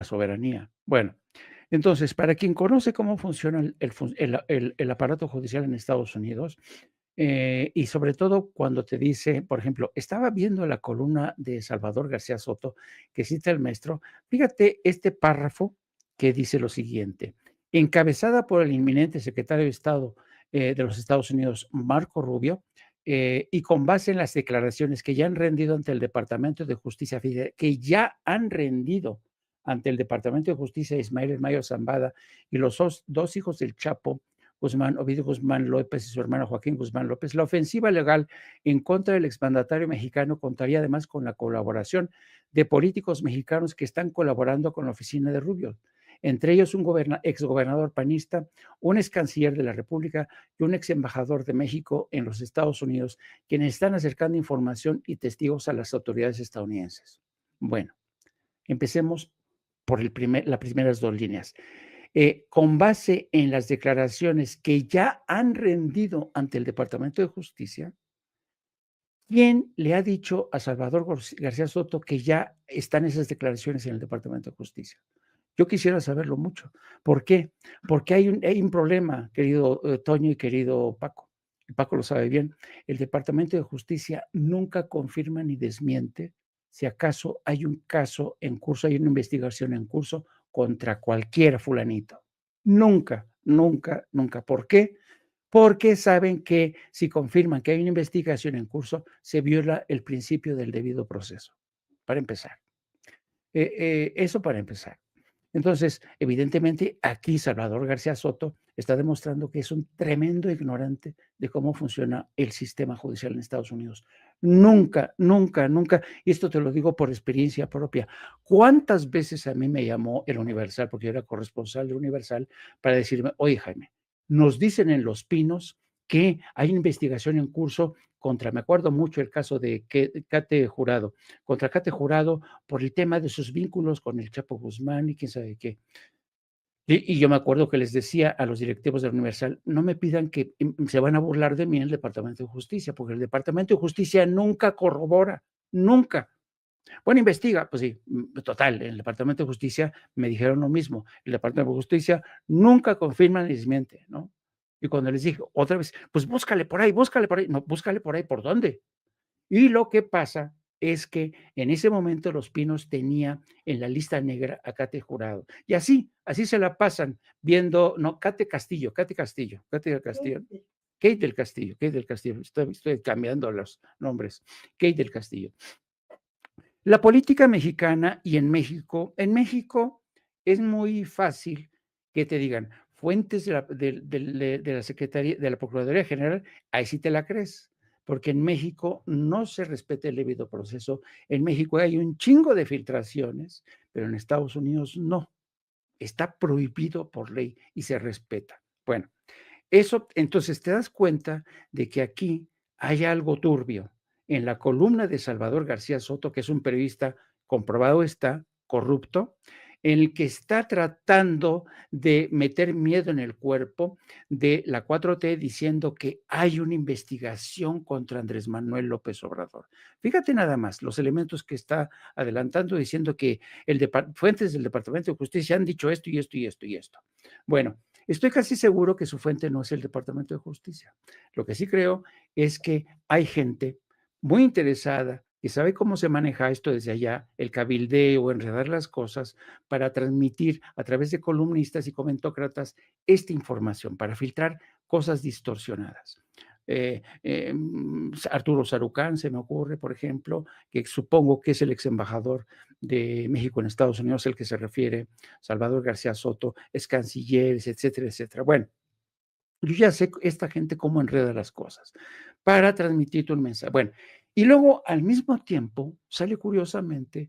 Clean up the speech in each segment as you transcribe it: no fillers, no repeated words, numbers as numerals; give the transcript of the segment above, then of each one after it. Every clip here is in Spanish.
soberanía. Bueno, entonces, para quien conoce cómo funciona el aparato judicial en Estados Unidos, y sobre todo cuando te dice, por ejemplo, estaba viendo la columna de Salvador García Soto, que cita el maestro, fíjate este párrafo que dice lo siguiente: encabezada por el inminente secretario de Estado de los Estados Unidos, Marco Rubio, y con base en las declaraciones que ya han rendido ante el Departamento de Justicia Federal, que ya han rendido ante el Departamento de Justicia Ismael El Mayo Zambada y los dos hijos del Chapo, Guzmán, Ovidio Guzmán López y su hermano Joaquín Guzmán López, la ofensiva legal en contra del exmandatario mexicano contaría además con la colaboración de políticos mexicanos que están colaborando con la oficina de Rubio, entre ellos un exgobernador panista, un ex canciller de la República y un ex embajador de México en los Estados Unidos, quienes están acercando información y testigos a las autoridades estadounidenses. Bueno, empecemos por las primeras dos líneas. Con base en las declaraciones que ya han rendido ante el Departamento de Justicia, ¿quién le ha dicho a Salvador García Soto que ya están esas declaraciones en el Departamento de Justicia? Yo quisiera saberlo mucho. ¿Por qué? Porque hay un problema, querido Toño y querido Paco. Y Paco lo sabe bien. El Departamento de Justicia nunca confirma ni desmiente si acaso hay un caso en curso, hay una investigación en curso contra cualquier fulanito. Nunca, nunca, nunca. ¿Por qué? Porque saben que si confirman que hay una investigación en curso, se viola el principio del debido proceso, para empezar. Eso para empezar. Entonces, evidentemente, aquí Salvador García Soto está demostrando que es un tremendo ignorante de cómo funciona el sistema judicial en Estados Unidos. Nunca, nunca, nunca, y esto te lo digo por experiencia propia, ¿cuántas veces a mí me llamó el Universal, porque yo era corresponsal de Universal, para decirme, oye Jaime, nos dicen en Los Pinos que hay una investigación en curso contra, me acuerdo mucho el caso de Cate Jurado, contra Cate Jurado por el tema de sus vínculos con el Chapo Guzmán y quién sabe qué. Y yo me acuerdo que les decía a los directivos de Universal, no me pidan que se van a burlar de mí en el Departamento de Justicia, porque el Departamento de Justicia nunca corrobora, nunca. Bueno, investiga, pues sí, total, en el Departamento de Justicia me dijeron lo mismo. El Departamento de Justicia nunca confirma ni desmiente, ¿no? Y cuando les dije otra vez, pues búscale por ahí. No, búscale por ahí, ¿por dónde? Y lo que pasa es que en ese momento Los Pinos tenía en la lista negra a Cate Jurado. Y así se la pasan viendo, no, Kate del Castillo, Kate del Castillo, estoy cambiando los nombres, Kate del Castillo. La política mexicana y en México es muy fácil que te digan fuentes de la Secretaría, de la Procuraduría General, ahí sí te la crees, porque en México no se respeta el debido proceso. En México hay un chingo de filtraciones, pero en Estados Unidos no. Está prohibido por ley y se respeta. Bueno, eso, entonces te das cuenta de que aquí hay algo turbio. En la columna de Salvador García Soto, que es un periodista comprobado está, corrupto, en el que está tratando de meter miedo en el cuerpo de la 4T diciendo que hay una investigación contra Andrés Manuel López Obrador. Fíjate nada más los elementos que está adelantando diciendo que fuentes del Departamento de Justicia han dicho esto y esto y esto y esto. Bueno, estoy casi seguro que su fuente no es el Departamento de Justicia. Lo que sí creo es que hay gente muy interesada que sabe cómo se maneja esto desde allá, el cabildeo, enredar las cosas, para transmitir a través de columnistas y comentócratas esta información, para filtrar cosas distorsionadas. Arturo Sarucán, se me ocurre, por ejemplo, que supongo que es el ex embajador de México en Estados Unidos, el que se refiere, Salvador García Soto, es canciller, etcétera, etcétera. Bueno, yo ya sé esta gente cómo enreda las cosas para transmitirte un mensaje. Bueno, y luego al mismo tiempo sale curiosamente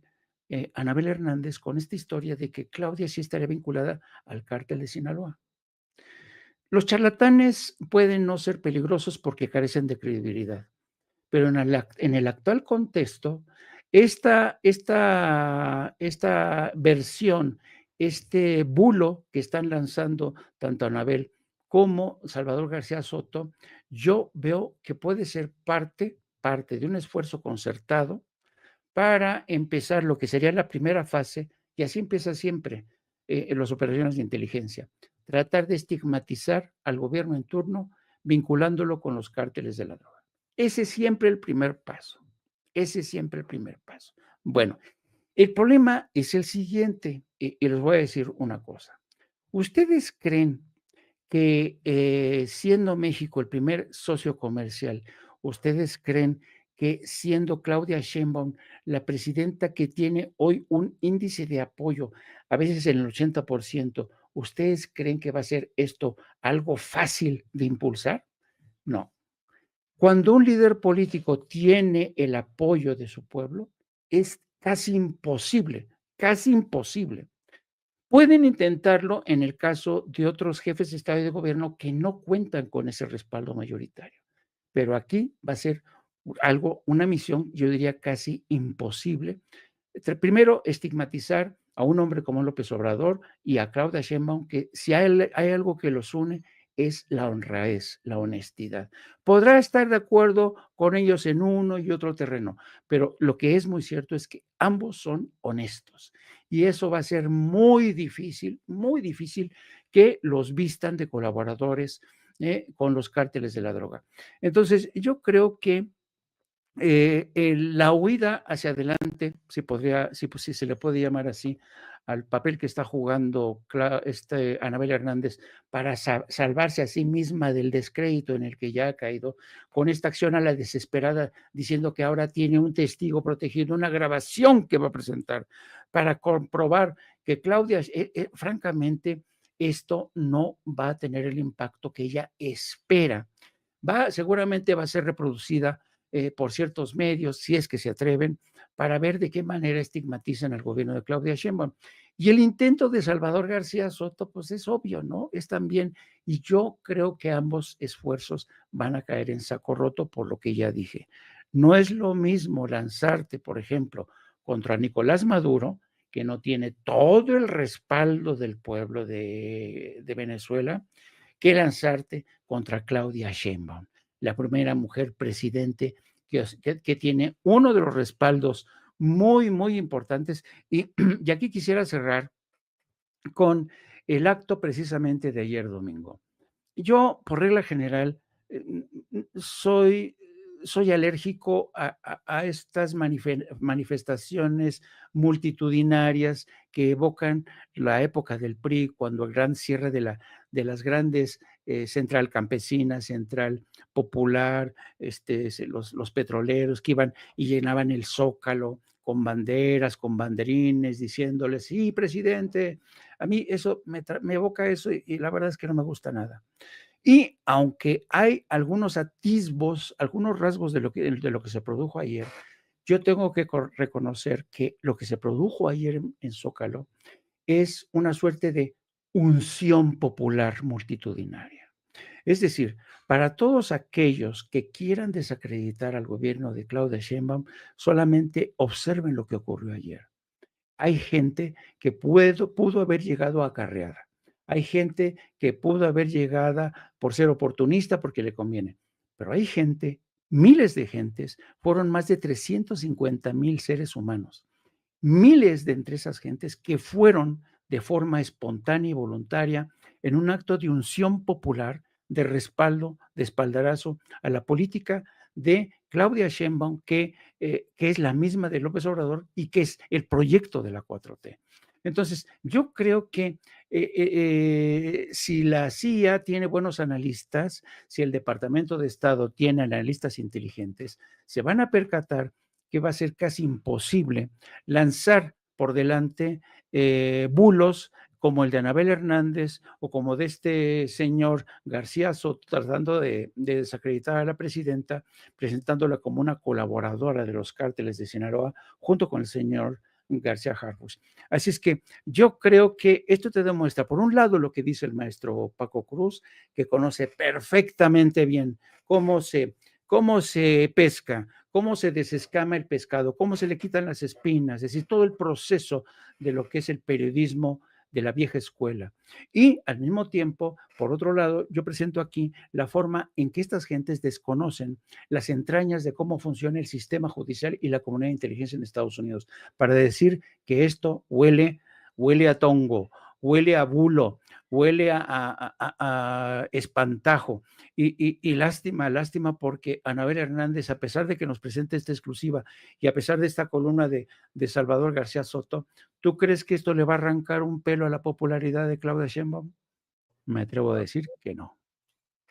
Anabel Hernández con esta historia de que Claudia sí estaría vinculada al cártel de Sinaloa. Los charlatanes pueden no ser peligrosos porque carecen de credibilidad, pero en el actual contexto, esta versión, este bulo que están lanzando tanto Anabel como Salvador García Soto, yo veo que puede ser parte de un esfuerzo concertado para empezar lo que sería la primera fase y así empieza siempre en las operaciones de inteligencia, tratar de estigmatizar al gobierno en turno vinculándolo con los cárteles de la droga. Ese es siempre el primer paso, ese es siempre el primer paso. Bueno, el problema es el siguiente, y les voy a decir una cosa. ¿Ustedes creen que, siendo México el primer socio comercial, ustedes creen que siendo Claudia Sheinbaum la presidenta que tiene hoy un índice de apoyo, a veces en el 80%, ustedes creen que va a ser esto algo fácil de impulsar? No. Cuando un líder político tiene el apoyo de su pueblo, es casi imposible. Pueden intentarlo en el caso de otros jefes de Estado y de gobierno que no cuentan con ese respaldo mayoritario, pero aquí va a ser una misión, yo diría casi imposible. Primero, estigmatizar a un hombre como López Obrador y a Claudia Sheinbaum, que si hay algo que los une es la honradez, la honestidad. Podrá estar de acuerdo con ellos en uno y otro terreno, pero lo que es muy cierto es que ambos son honestos y eso va a ser muy difícil que los vistan de colaboradores con los cárteles de la droga. Entonces, yo creo que la huida hacia adelante, si se le puede llamar así, al papel que está jugando Anabel Hernández para salvarse a sí misma del descrédito en el que ya ha caído, con esta acción a la desesperada, diciendo que ahora tiene un testigo protegido, una grabación que va a presentar para comprobar que Claudia, francamente, esto no va a tener el impacto que ella espera. Seguramente va a ser reproducida por ciertos medios, si es que se atreven, para ver de qué manera estigmatizan al gobierno de Claudia Sheinbaum. Y el intento de Salvador García Soto, pues es obvio, ¿no? Es también, y yo creo que ambos esfuerzos van a caer en saco roto por lo que ya dije. No es lo mismo lanzarte, por ejemplo, contra Nicolás Maduro, que no tiene todo el respaldo del pueblo de Venezuela, que lanzarte contra Claudia Sheinbaum, la primera mujer presidente que tiene uno de los respaldos muy importantes. Y aquí quisiera cerrar con el acto precisamente de ayer domingo. Yo, por regla general, soy alérgico a estas manifestaciones multitudinarias que evocan la época del PRI, cuando el gran cierre de las grandes central campesina, central popular, los petroleros que iban y llenaban el Zócalo con banderas, con banderines, diciéndoles, sí, presidente. A mí eso me evoca eso y la verdad es que no me gusta nada. Y aunque hay algunos atisbos, algunos rasgos de lo que se produjo ayer, yo tengo que reconocer que lo que se produjo ayer en Zócalo es una suerte de unción popular multitudinaria. Es decir, para todos aquellos que quieran desacreditar al gobierno de Claudia Sheinbaum, solamente observen lo que ocurrió ayer. Hay gente que pudo haber llegado acarreada. Hay gente que pudo haber llegado por ser oportunista porque le conviene. Pero hay gente, miles de gentes, fueron más de 350,000 seres humanos. Miles de entre esas gentes que fueron de forma espontánea y voluntaria en un acto de unción popular, de respaldo, de espaldarazo a la política de Claudia Sheinbaum, que es la misma de López Obrador y que es el proyecto de la 4T. Entonces, yo creo que si la CIA tiene buenos analistas, si el Departamento de Estado tiene analistas inteligentes, se van a percatar que va a ser casi imposible lanzar por delante bulos como el de Anabel Hernández o como de este señor García Soto, tratando de desacreditar a la presidenta, presentándola como una colaboradora de los cárteles de Sinaloa, junto con el señor García Harfuch. Así es que yo creo que esto te demuestra, por un lado, lo que dice el maestro Paco Cruz, que conoce perfectamente bien cómo se pesca, cómo se desescama el pescado, cómo se le quitan las espinas, es decir, todo el proceso de lo que es el periodismo de la vieja escuela. Y al mismo tiempo, por otro lado, yo presento aquí la forma en que estas gentes desconocen las entrañas de cómo funciona el sistema judicial y la comunidad de inteligencia en Estados Unidos, para decir que esto huele huele a tongo, huele a bulo, huele a espantajo. Y lástima, lástima, porque Anabel Hernández, a pesar de que nos presente esta exclusiva y a pesar de esta columna de Salvador García Soto, ¿tú crees que esto le va a arrancar un pelo a la popularidad de Claudia Sheinbaum? Me atrevo a decir que no.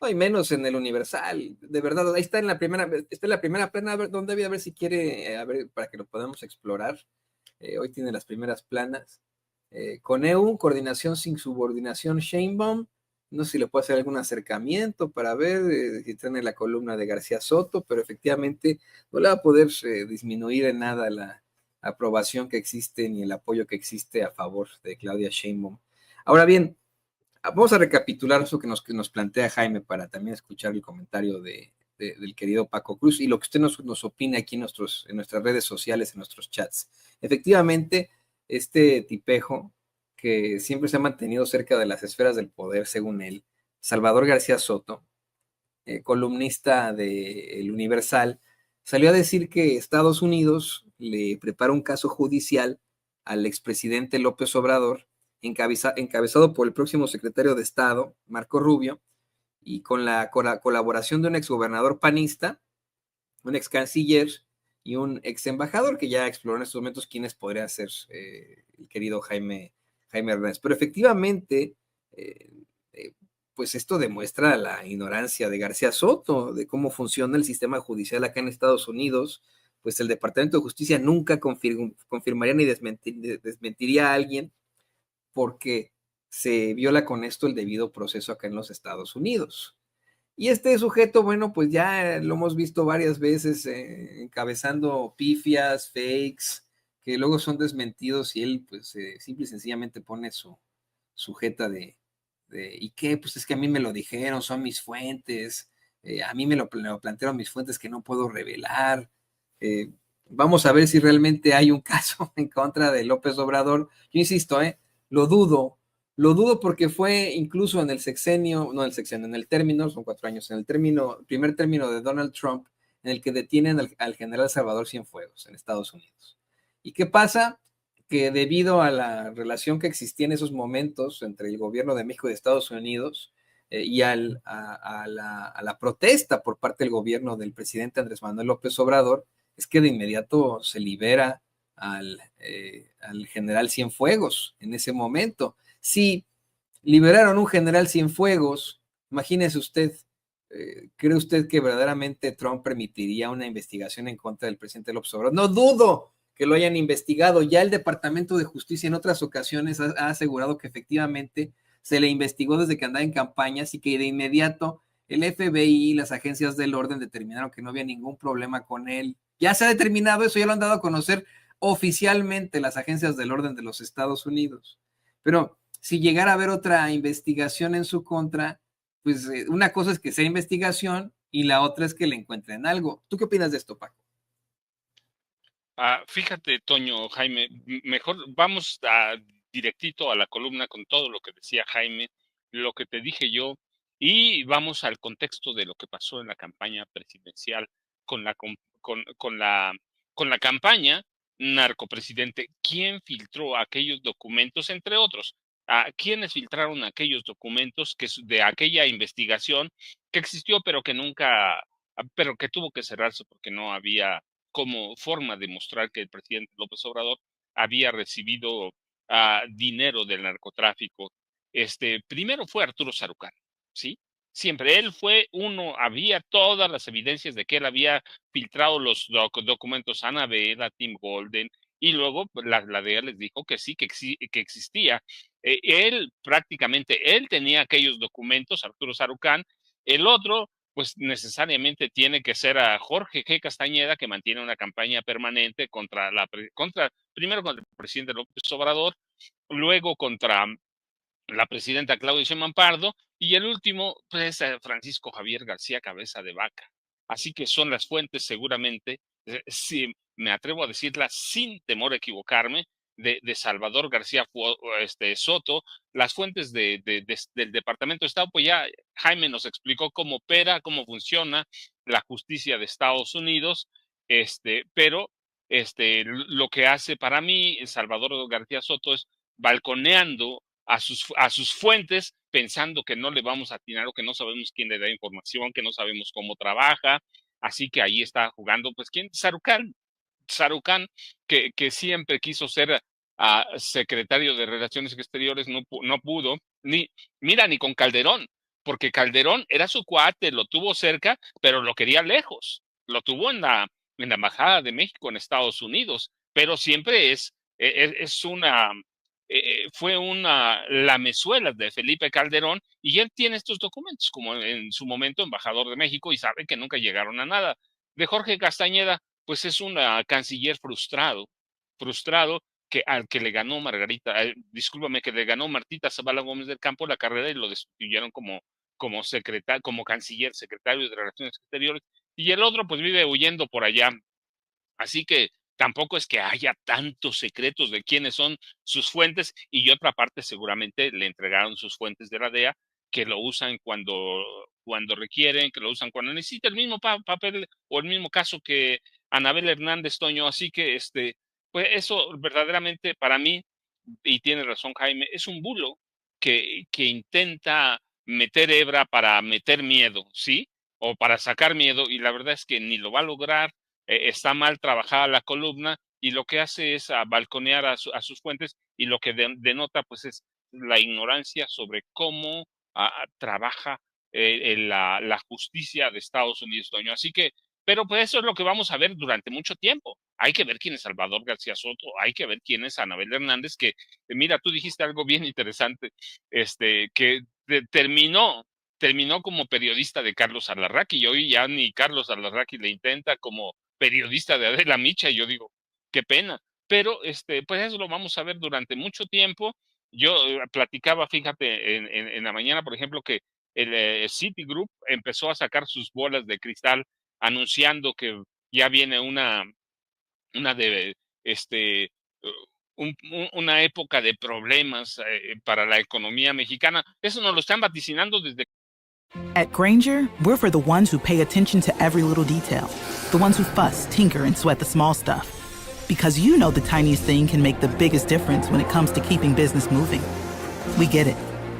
No hay menos en el Universal, de verdad, ahí está en la primera plana, a ver, donde había, a ver si quiere, a ver, para que lo podamos explorar. Hoy tiene las primeras planas. Coneu, coordinación sin subordinación, Sheinbaum. No sé si le puedo hacer algún acercamiento para ver si tiene la columna de García Soto, pero efectivamente no le va a poder disminuir en nada la aprobación que existe ni el apoyo que existe a favor de Claudia Sheinbaum. Ahora bien, vamos a recapitular eso que nos plantea Jaime para también escuchar el comentario del querido Paco Cruz y lo que usted nos opine aquí en nuestras redes sociales, en nuestros chats. Efectivamente, este tipejo que siempre se ha mantenido cerca de las esferas del poder, según él, Salvador García Soto, columnista de El Universal, salió a decir que Estados Unidos le prepara un caso judicial al expresidente López Obrador, encabezado por el próximo secretario de Estado, Marco Rubio, y con la colaboración de un exgobernador panista, un ex canciller y un ex embajador, que ya exploró en estos momentos quiénes podría ser el querido Jaime Hernández. Pero efectivamente, eh, eh, pues esto demuestra la ignorancia de García Soto, de cómo funciona el sistema judicial acá en Estados Unidos. Pues el Departamento de Justicia nunca confirmaría ni desmentiría a alguien porque se viola con esto el debido proceso acá en los Estados Unidos. Y este sujeto, bueno, pues ya lo hemos visto varias veces encabezando pifias, fakes, que luego son desmentidos y él pues simple y sencillamente pone su sujeta ¿y qué? Pues es que a mí me lo dijeron, son mis fuentes, a mí me lo plantearon mis fuentes que no puedo revelar. Eh, Vamos a ver si realmente hay un caso en contra de López Obrador. Yo insisto, lo dudo, lo dudo porque fue incluso en el sexenio, no en el sexenio, en el término, son 4 años, en el primer término de Donald Trump, en el que detienen al general Salvador Cienfuegos en Estados Unidos. ¿Y qué pasa? Que debido a la relación que existía en esos momentos entre el gobierno de México y de Estados Unidos y a la protesta por parte del gobierno del presidente Andrés Manuel López Obrador, es que de inmediato se libera al general Cienfuegos en ese momento. Si liberaron un general Cienfuegos, imagínese usted, ¿cree usted que verdaderamente Trump permitiría una investigación en contra del presidente López Obrador? No dudo que lo hayan investigado. Ya el Departamento de Justicia en otras ocasiones ha asegurado que efectivamente se le investigó desde que andaba en campañas y que de inmediato el FBI y las agencias del orden determinaron que no había ningún problema con él. Ya se ha determinado eso, ya lo han dado a conocer oficialmente las agencias del orden de los Estados Unidos. Pero si llegara a haber otra investigación en su contra, pues una cosa es que sea investigación y la otra es que le encuentren algo. ¿Tú qué opinas de esto, Paco? Fíjate, Toño, Jaime, mejor vamos directito a la columna con todo lo que decía Jaime, lo que te dije yo, y vamos al contexto de lo que pasó en la campaña presidencial con la, con la campaña narcopresidente. ¿Quién filtró aquellos documentos, entre otros? ¿Quiénes filtraron aquellos documentos de aquella investigación que existió, pero que nunca, pero que tuvo que cerrarse porque no había como forma de mostrar que el presidente López Obrador había recibido dinero del narcotráfico? Primero fue Arturo Sarucán, ¿sí? Siempre él fue uno, había todas las evidencias de que él había filtrado los documentos a Anabel, a Tim Golden, y luego la DEA les dijo que sí, que existía. Él prácticamente, él tenía aquellos documentos, Arturo Sarucán. El otro pues necesariamente tiene que ser a Jorge G. Castañeda, que mantiene una campaña permanente primero contra el presidente López Obrador, luego contra la presidenta Claudia Sheinbaum Pardo, y el último, pues, Francisco Javier García Cabeza de Vaca. Así que son las fuentes, seguramente, si me atrevo a decirlas sin temor a equivocarme, de Salvador García Soto, las fuentes del Departamento de Estado. Pues ya Jaime nos explicó cómo opera, cómo funciona la justicia de Estados Unidos, pero lo que hace para mí Salvador García Soto es balconeando a sus fuentes, pensando que no le vamos a atinar o que no sabemos quién le da información, que no sabemos cómo trabaja. Así que ahí está jugando, pues, ¿quién? Shahrukh Khan, que siempre quiso ser secretario de Relaciones Exteriores, no pudo, ni con Calderón, porque Calderón era su cuate, lo tuvo cerca, pero lo quería lejos. Lo tuvo en la Embajada de México en Estados Unidos, pero siempre fue una lamezuela de Felipe Calderón, y él tiene estos documentos como en su momento embajador de México, y sabe que nunca llegaron a nada. De Jorge Castañeda, pues es un canciller frustrado, al que le ganó discúlpame, que le ganó Martita Zavala Gómez del Campo la carrera, y lo destituyeron como canciller, secretario de Relaciones Exteriores, y el otro pues vive huyendo por allá. Así que tampoco es que haya tantos secretos de quiénes son sus fuentes, y otra parte seguramente le entregaron sus fuentes de la DEA, que lo usan cuando requieren, que lo usan cuando necesita, el mismo papel o el mismo caso que Anabel Hernández, Toño. Así que pues eso verdaderamente para mí, y tiene razón Jaime, es un bulo que intenta meter hebra para meter miedo, ¿sí? O para sacar miedo, y la verdad es que ni lo va a lograr. Está mal trabajada la columna, y lo que hace es balconear a sus fuentes, y lo que denota pues es la ignorancia sobre cómo trabaja la justicia de Estados Unidos, Toño. Así que, pero pues eso es lo que vamos a ver durante mucho tiempo. Hay que ver quién es Salvador García Soto, hay que ver quién es Anabel Hernández, que mira, tú dijiste algo bien interesante, que terminó como periodista de Carlos Alarraqui, y hoy ya ni Carlos Alarraqui le intenta como periodista de Adela Micha, y yo digo, qué pena. Pero pues eso lo vamos a ver durante mucho tiempo. Yo platicaba, fíjate, en la mañana, por ejemplo, que el Citigroup empezó a sacar sus bolas de cristal, anunciando que ya viene una de este una época de problemas para la economía mexicana. Eso nos lo están vaticinando desde. At Granger, we're for the ones who pay attention to every little detail. The ones who fuss, tinker, and sweat the small stuff. Because you know the tiniest thing can make the biggest difference when it comes to keeping business moving. We get it.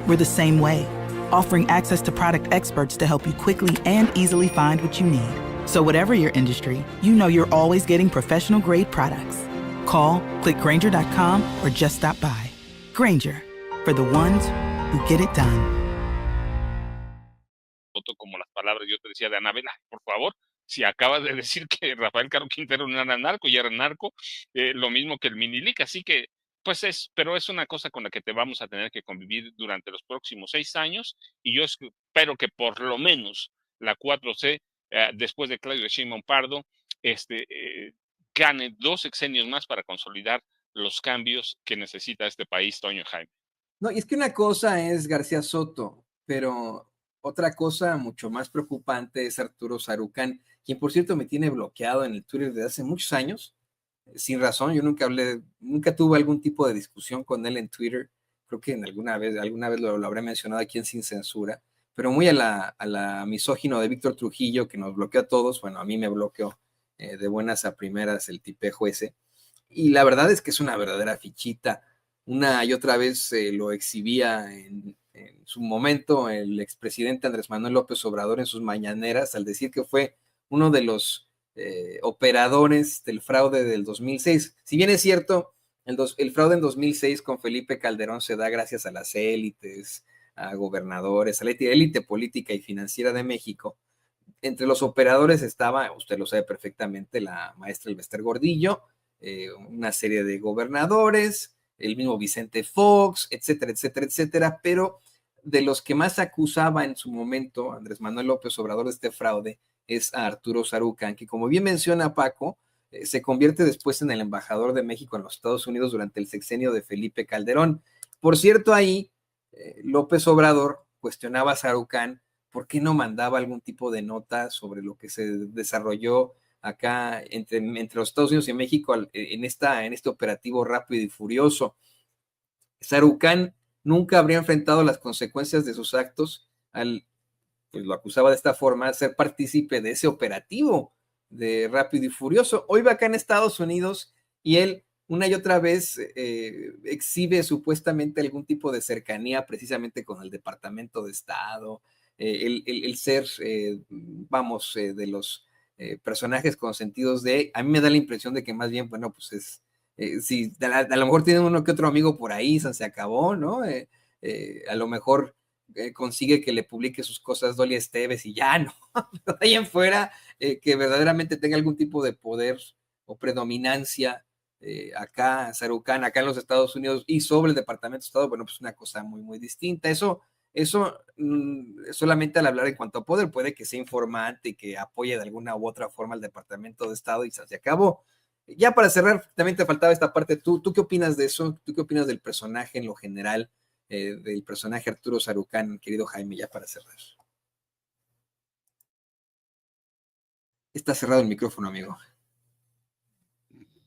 We're the same way. Offering access to product experts to help you quickly and easily find what you need. So whatever your industry, you know you're always getting professional-grade products. Call, click Granger.com, or just stop by. Granger, for the ones who get it done. Como las palabras, yo te decía, de Anabela, por favor, si acabas de decir que Rafael Caro Quintero no era narco, y era narco, lo mismo que el Minilic. Así que, pues pero es una cosa con la que te vamos a tener que convivir durante los próximos 6 años, y yo espero que por lo menos la 4C, después de Claudio Sheinbaum Pardo, gane 2 sexenios más para consolidar los cambios que necesita este país, Toño, Jaime. No, y es que una cosa es García Soto, pero otra cosa mucho más preocupante es Arturo Shahrukh Khan, quien por cierto me tiene bloqueado en el Twitter desde hace muchos años, sin razón. Yo nunca tuve algún tipo de discusión con él en Twitter. Creo que alguna vez lo habré mencionado aquí en Sin Censura, pero muy a la misógino de Víctor Trujillo, que nos bloqueó a todos. Bueno, a mí me bloqueó de buenas a primeras el tipejo ese, y la verdad es que es una verdadera fichita. Una y otra vez lo exhibía en su momento el expresidente Andrés Manuel López Obrador en sus mañaneras, al decir que fue uno de los operadores del fraude del 2006. Si bien es cierto, el fraude en 2006 con Felipe Calderón se da gracias a las élites, a gobernadores, a la élite política y financiera de México. Entre los operadores estaba, usted lo sabe perfectamente, la maestra Elbester Gordillo, una serie de gobernadores, el mismo Vicente Fox, etcétera, etcétera, etcétera, pero de los que más acusaba en su momento Andrés Manuel López Obrador de este fraude es a Arturo Shahrukh Khan, que como bien menciona Paco, se convierte después en el embajador de México en los Estados Unidos durante el sexenio de Felipe Calderón. Por cierto, ahí López Obrador cuestionaba a Shahrukh Khan por qué no mandaba algún tipo de nota sobre lo que se desarrolló acá entre los Estados Unidos y México en este operativo rápido y furioso. Shahrukh Khan nunca habría enfrentado las consecuencias de sus actos pues lo acusaba de esta forma, ser partícipe de ese operativo de rápido y furioso. Hoy va acá en Estados Unidos y él una y otra vez exhibe supuestamente algún tipo de cercanía precisamente con el Departamento de Estado, el ser, vamos, de los personajes consentidos de, a mí me da la impresión de que más bien, bueno, pues es, si a lo mejor tiene uno que otro amigo por ahí, se acabó, ¿no? A lo mejor consigue que le publique sus cosas Dolly Esteves y ya, ¿no? Pero ahí en fuera, que verdaderamente tenga algún tipo de poder o predominancia acá, Sarucán, acá en los Estados Unidos y sobre el Departamento de Estado, bueno, pues una cosa muy, muy distinta. Eso solamente al hablar en cuanto a poder puede que sea informante y que apoye de alguna u otra forma al Departamento de Estado y se acabó. Ya para cerrar, también te faltaba esta parte. ¿Tú qué opinas de eso? ¿Tú qué opinas del personaje en lo general, del personaje Arturo Sarucán, querido Jaime, ya para cerrar? Está cerrado el micrófono, amigo.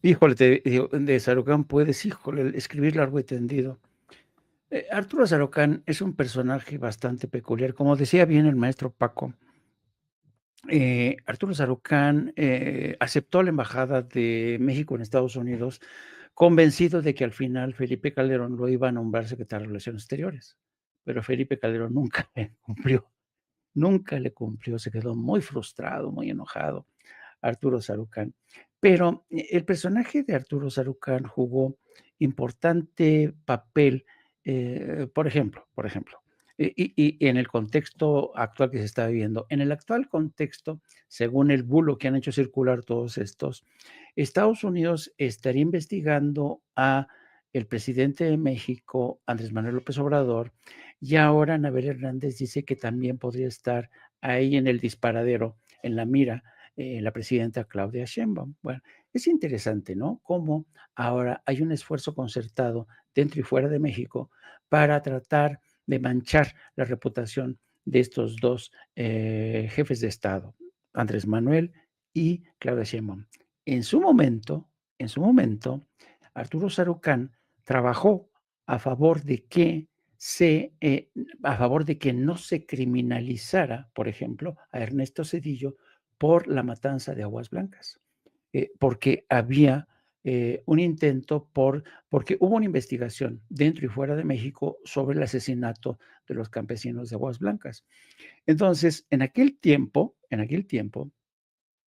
Híjole, de Sarucán puedes, híjole, escribir largo y tendido. Arturo Sarucán es un personaje bastante peculiar. Como decía bien el maestro Paco, Arturo Sarucán aceptó la embajada de México en Estados Unidos, convencido de que al final Felipe Calderón lo iba a nombrar secretario de Relaciones Exteriores. Pero Felipe Calderón nunca le cumplió, se quedó muy frustrado, muy enojado, Arturo Sarucán. Pero el personaje de Arturo Sarucán jugó importante papel, por ejemplo, y en el contexto actual que se está viviendo. En el actual contexto, según el bulo que han hecho circular todos estos, Estados Unidos estaría investigando a el presidente de México, Andrés Manuel López Obrador, y ahora Anabel Hernández dice que también podría estar ahí en el disparadero, en la mira, la presidenta Claudia Sheinbaum. Bueno, es interesante, ¿no? Cómo ahora hay un esfuerzo concertado dentro y fuera de México para tratar de manchar la reputación de estos dos jefes de Estado, Andrés Manuel y Claudia Sheinbaum. En su momento, Arturo Sarucán trabajó a favor de que no se criminalizara, por ejemplo, a Ernesto Zedillo por la matanza de Aguas Blancas, porque había un intento porque hubo una investigación dentro y fuera de México sobre el asesinato de los campesinos de Aguas Blancas. Entonces, en aquel tiempo,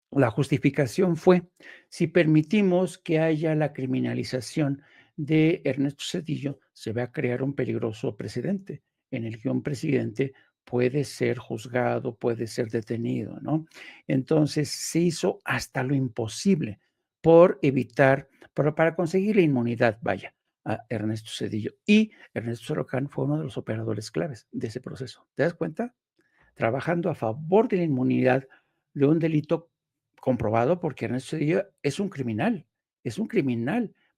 la justificación fue, si permitimos que haya la criminalización de Ernesto Zedillo, se va a crear un peligroso precedente en el que un presidente puede ser juzgado, puede ser detenido, ¿no? Entonces se hizo hasta lo imposible por evitar, para conseguir la inmunidad, vaya, a Ernesto Zedillo. Y Ernesto Sarucán fue uno de los operadores claves de ese proceso. ¿Te das cuenta? Trabajando a favor de la inmunidad de un delito comprobado, porque Ernesto Zedillo es un criminal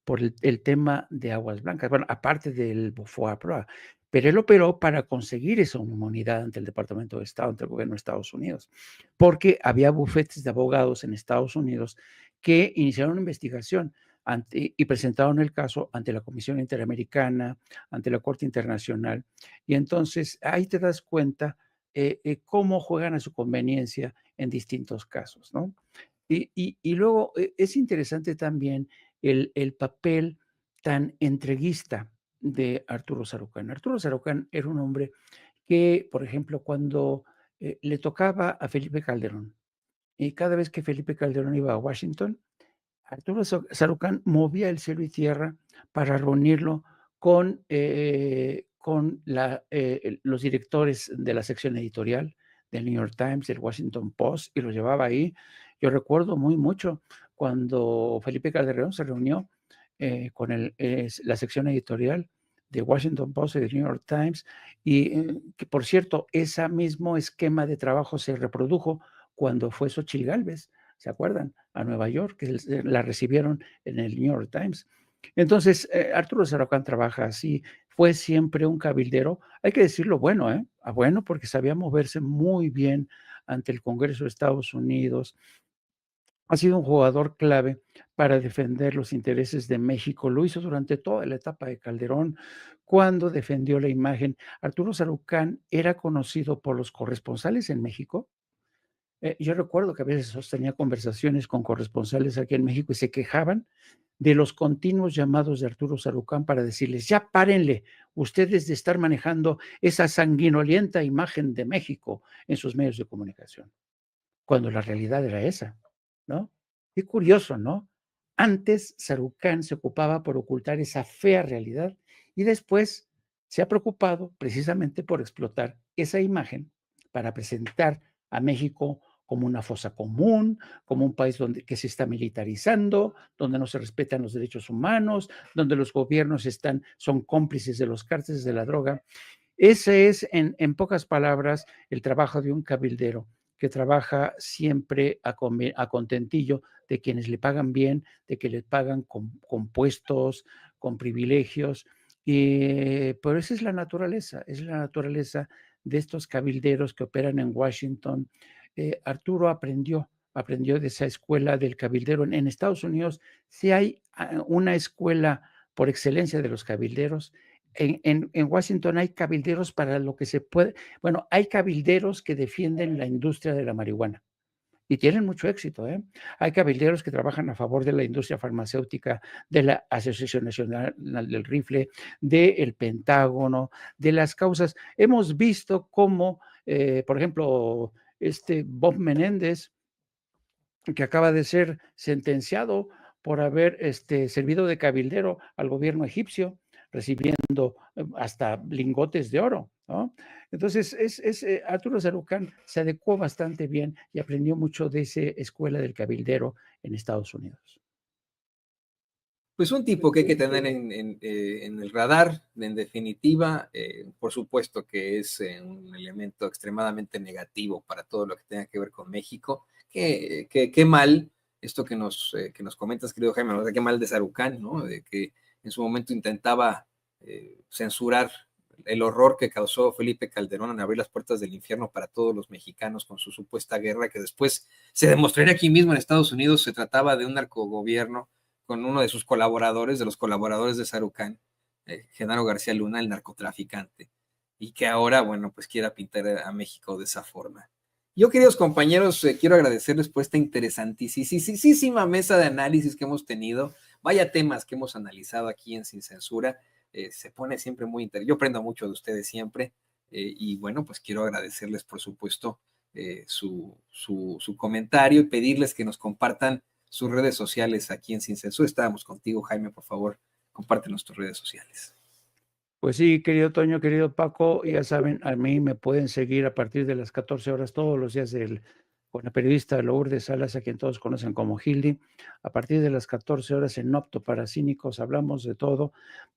por el tema de Aguas Blancas, bueno, aparte del FOAPROA, pero él operó para conseguir esa inmunidad ante el Departamento de Estado, ante el gobierno de Estados Unidos, porque había bufetes de abogados en Estados Unidos que iniciaron una investigación y presentaron el caso ante la Comisión Interamericana, ante la Corte Internacional, y entonces ahí te das cuenta cómo juegan a su conveniencia en distintos casos, ¿no? Y luego es interesante también el papel tan entreguista de Arturo Sarucán. Arturo Sarucán era un hombre que, por ejemplo, cuando le tocaba a Felipe Calderón, y cada vez que Felipe Calderón iba a Washington, Arturo Sarucán movía el cielo y tierra para reunirlo con los directores de la sección editorial del New York Times, del Washington Post, y los llevaba ahí. Yo recuerdo muy mucho cuando Felipe Calderón se reunió con la sección editorial de Washington Post y del New York Times, y que por cierto, ese mismo esquema de trabajo se reprodujo cuando fue Xochitl Gálvez, ¿se acuerdan? A Nueva York, que la recibieron en el New York Times. Entonces, Arturo Sarucán trabaja así, fue siempre un cabildero, hay que decirlo bueno, bueno, porque sabía moverse muy bien ante el Congreso de Estados Unidos, ha sido un jugador clave para defender los intereses de México, lo hizo durante toda la etapa de Calderón, cuando defendió la imagen. Arturo Sarucán era conocido por los corresponsales en México Yo recuerdo que a veces sostenía conversaciones con corresponsales aquí en México y se quejaban de los continuos llamados de Arturo Sarucán para decirles: ya párenle ustedes de estar manejando esa sanguinolienta imagen de México en sus medios de comunicación, cuando la realidad era esa, ¿no? Qué curioso, ¿no? Antes Sarucán se ocupaba por ocultar esa fea realidad y después se ha preocupado precisamente por explotar esa imagen para presentar a México como una fosa común, como un país que se está militarizando, donde no se respetan los derechos humanos, donde los gobiernos son cómplices de los cárteles de la droga. Ese es, en pocas palabras, el trabajo de un cabildero que trabaja siempre a contentillo de quienes le pagan bien, de que le pagan con puestos, con privilegios. Pero esa es la naturaleza de estos cabilderos que operan en Washington. Arturo aprendió de esa escuela del cabildero. En Estados Unidos sí hay una escuela por excelencia de los cabilderos. En Washington hay cabilderos para lo que se puede. Bueno, hay cabilderos que defienden la industria de la marihuana y tienen mucho éxito, ¿eh? Hay cabilderos que trabajan a favor de la industria farmacéutica, de la Asociación Nacional del Rifle, del Pentágono, de las causas. Hemos visto cómo, por ejemplo, Bob Menéndez, que acaba de ser sentenciado por haber servido de cabildero al gobierno egipcio, recibiendo hasta lingotes de oro, ¿no? Entonces, Arturo Sarucán se adecuó bastante bien y aprendió mucho de esa escuela del cabildero en Estados Unidos. Pues un tipo que hay que tener en el radar, en definitiva, por supuesto que es un elemento extremadamente negativo para todo lo que tenga que ver con México. Qué mal esto que nos comentas, querido Jaime, ¿no? Qué mal de Sarucán, ¿no? De que en su momento intentaba censurar el horror que causó Felipe Calderón en abrir las puertas del infierno para todos los mexicanos con su supuesta guerra, que después se demostraría aquí mismo en Estados Unidos se trataba de un narcogobierno con uno de sus colaboradores, de los colaboradores de Sarucán, Genaro García Luna, el narcotraficante, y que ahora, bueno, pues quiera pintar a México de esa forma. Yo, queridos compañeros, quiero agradecerles por esta interesantísima mesa de análisis que hemos tenido. Vaya temas que hemos analizado aquí en Sin Censura. Se pone siempre muy interesante. Yo aprendo mucho de ustedes siempre. Y bueno, pues quiero agradecerles, por supuesto, su comentario y pedirles que nos compartan sus redes sociales aquí en Sin Censura. Estábamos contigo, Jaime, por favor, compártenos tus redes sociales. Pues sí, querido Toño, querido Paco, ya saben, a mí me pueden seguir a partir de las 14 horas todos los días con la periodista Lourdes Salas, a quien todos conocen como Hildy. A partir de las 14 horas en No Apto para Cínicos hablamos de todo.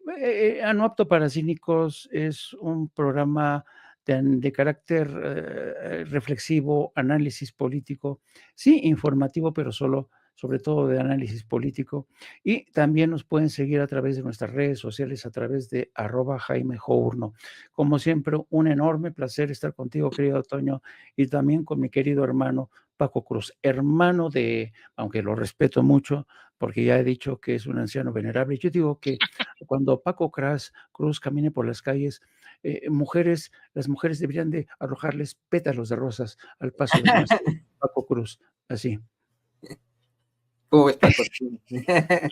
No Apto para Cínicos es un programa de carácter reflexivo, análisis político, sí, informativo, pero sobre todo de análisis político. Y también nos pueden seguir a través de nuestras redes sociales, a través de @JaimeJourno. Como siempre, un enorme placer estar contigo, querido Toño, y también con mi querido hermano Paco Cruz, hermano aunque lo respeto mucho, porque ya he dicho que es un anciano venerable. Yo digo que cuando Paco Cruz camine por las calles, las mujeres deberían de arrojarles pétalos de rosas al paso de nuestro Paco Cruz, así. ¿Cómo ves, Paco?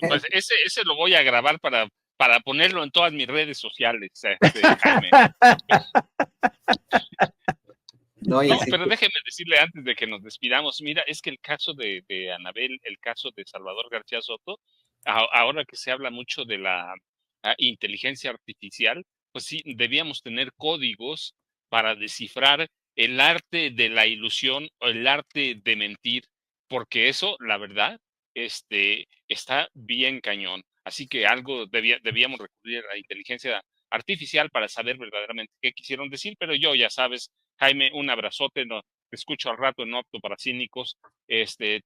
Pues ese lo voy a grabar para ponerlo en todas mis redes sociales, Jaime. No, pero déjeme decirle antes de que nos despidamos, mira, es que el caso de Anabel, el caso de Salvador García Soto, ahora que se habla mucho de la inteligencia artificial, pues sí, debíamos tener códigos para descifrar el arte de la ilusión o el arte de mentir, porque eso, la verdad, está bien cañón. Así que algo debíamos recurrir a la inteligencia artificial para saber verdaderamente qué quisieron decir, pero yo, ya sabes, Jaime, un abrazote, te escucho al rato en No Apto para Cínicos.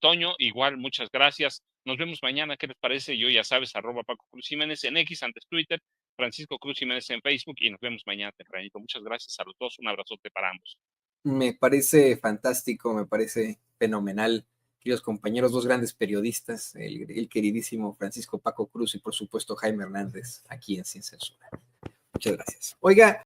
Toño, igual, muchas gracias. Nos vemos mañana, ¿qué les parece? Yo, ya sabes, @Paco Cruz Jiménez en X, antes Twitter, Francisco Cruz Jiménez en Facebook, y nos vemos mañana tempranito. Muchas gracias a los dos, un abrazote para ambos. Me parece fantástico, me parece fenomenal. Queridos compañeros, dos grandes periodistas, el queridísimo Francisco Paco Cruz y por supuesto Jaime Hernández, aquí en Sin Censura. Muchas gracias. Oiga,